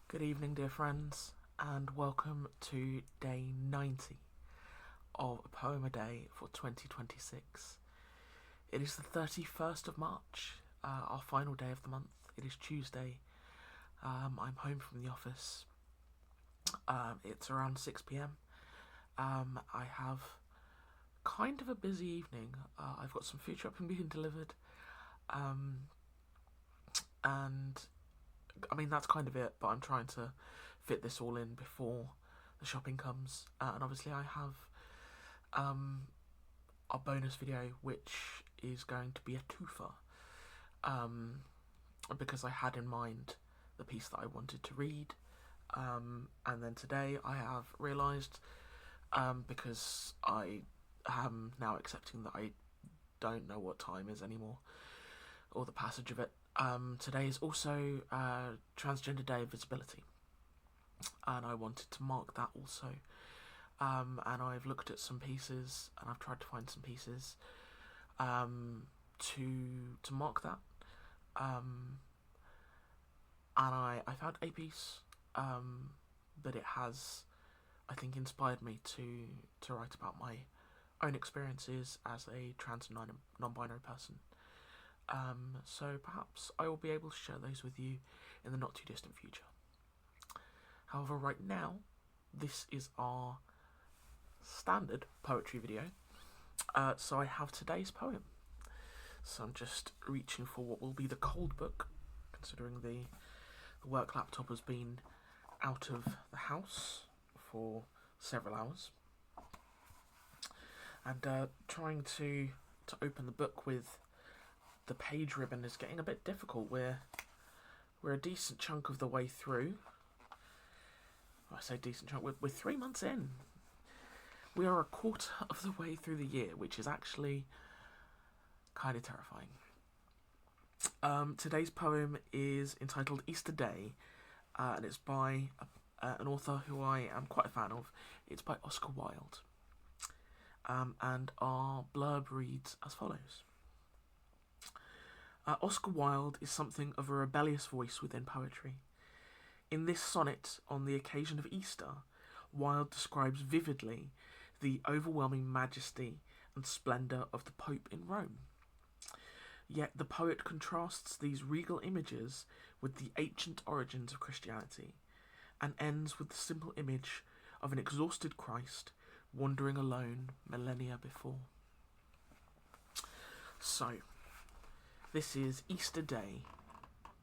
Good evening, dear friends, and welcome to day 90 of A Poem a Day for 2026. It is the 31st of March, our final day of the month. It is Tuesday. I'm home from the office. It's around 6 pm. I have kind of a busy evening. I've got some food shopping being delivered, and I mean, that's kind of it, but I'm trying to fit this all in before the shopping comes. And obviously, I have a bonus video which is going to be a twofer, because I had in mind the piece that I wanted to read. And then today I have realised, because I am now accepting that I don't know what time is anymore, or the passage of it. Today is also Transgender Day of Visibility, and I wanted to mark that also. And I've looked at some pieces, and I've tried to find some pieces to mark that. And I found a piece that it has, I think, inspired me to write about my own experiences as a trans and non-binary person. So perhaps I will be able to share those with you in the not too distant future. However, right now, this is our standard poetry video. So I have today's poem. So I'm just reaching for what will be the cold book, considering the work laptop has been out of the house for several hours. And trying to open the book with the page ribbon is getting a bit difficult. We're a decent chunk of the way through. I say decent chunk, we're 3 months in. We are a quarter of the way through the year, which is actually kind of terrifying. Today's poem is entitled Easter Day, and it's by an author who I am quite a fan of. It's by Oscar Wilde. And our blurb reads as follows. Oscar Wilde is something of a rebellious voice within poetry. In this sonnet on the occasion of Easter, Wilde describes vividly the overwhelming majesty and splendour of the Pope in Rome. Yet the poet contrasts these regal images with the ancient origins of Christianity, and ends with the simple image of an exhausted Christ wandering alone millennia before. So, this is Easter Day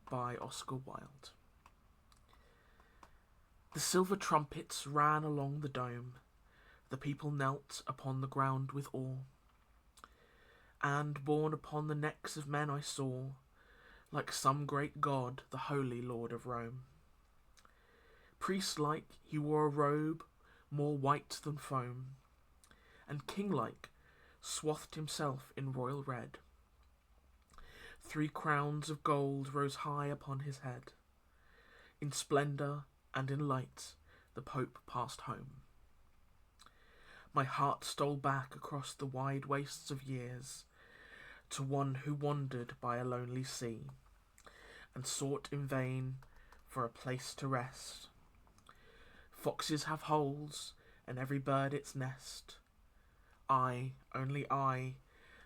by Oscar Wilde. The silver trumpets ran along the dome. The people knelt upon the ground with awe. And borne upon the necks of men I saw, like some great god, the holy Lord of Rome. Priest-like, he wore a robe more white than foam, and king-like, swathed himself in royal red. 3 crowns of gold rose high upon his head. In splendour and in light, the Pope passed home. My heart stole back across the wide wastes of years to one who wandered by a lonely sea and sought in vain for a place to rest. Foxes have holes, and every bird its nest. I, only I,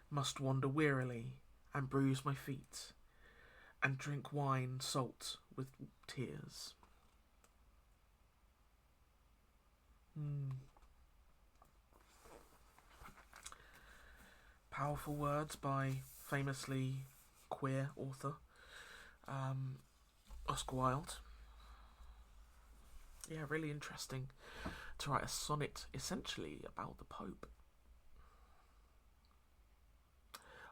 must wander wearily and bruise my feet, and drink wine salt with tears. Powerful words by famously queer author Oscar Wilde. Yeah, really interesting to write a sonnet essentially about the Pope.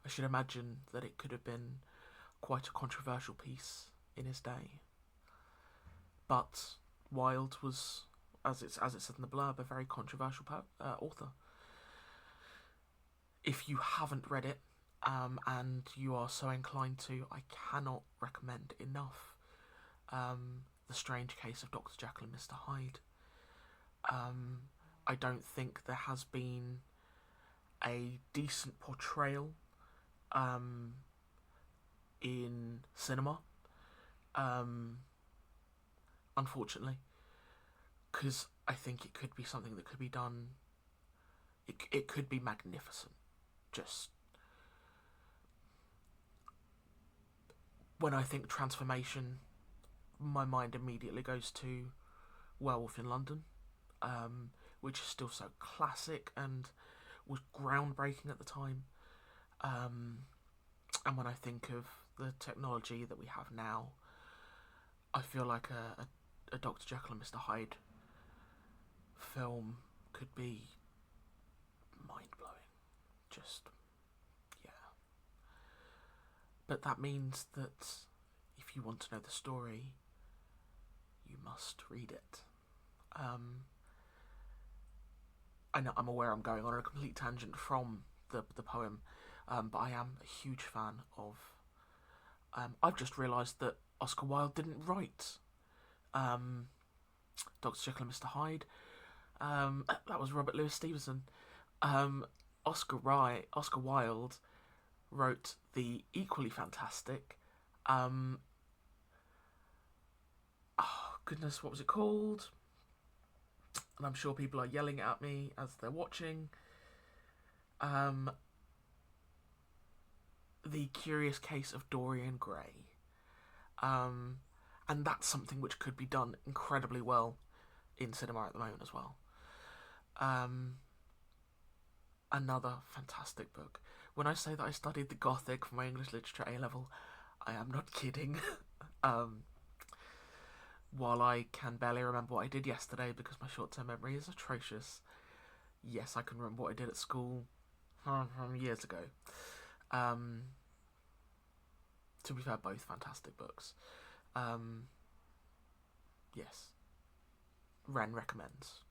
I should imagine that it could have been quite a controversial piece in his day. But Wilde was, as it said in the blurb, a very controversial author. If you haven't read it, and you are so inclined to, I cannot recommend enough The Strange Case of Dr. Jekyll and Mr. Hyde. I don't think there has been a decent portrayal in cinema unfortunately, because I think it could be something that could be done. It could be magnificent. Just when I think transformation, my mind immediately goes to Werewolf in London, which is still so classic and was groundbreaking at the time. And when I think of the technology that we have now, I feel like a Dr. Jekyll and Mr. Hyde film could be mind-blowing. Just, yeah. But that means that if you want to know the story, you must read it. I know, I'm aware I'm going on a complete tangent from the poem, but I am a huge fan of... I've just realised that Oscar Wilde didn't write Dr. Jekyll and Mr. Hyde. That was Robert Louis Stevenson. Oscar Wilde wrote the equally fantastic... oh, goodness, what was it called? And I'm sure people are yelling at me as they're watching. The Curious Case of Dorian Gray. And that's something which could be done incredibly well in cinema at the moment as well. Another fantastic book. When I say that I studied the Gothic for my English Literature A-level, I am not kidding. While I can barely remember what I did yesterday because my short-term memory is atrocious, yes, I can remember what I did at school from years ago. To be fair, both fantastic books. Yes. Ren recommends.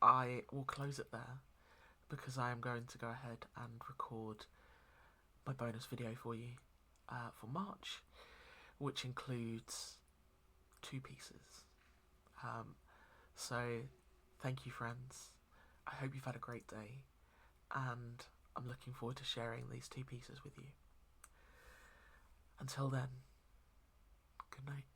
I will close it there because I am going to go ahead and record my bonus video for you for March, which includes 2 pieces. So, thank you, friends. I hope you've had a great day, and I'm looking forward to sharing these 2 pieces with you. Until then, good night.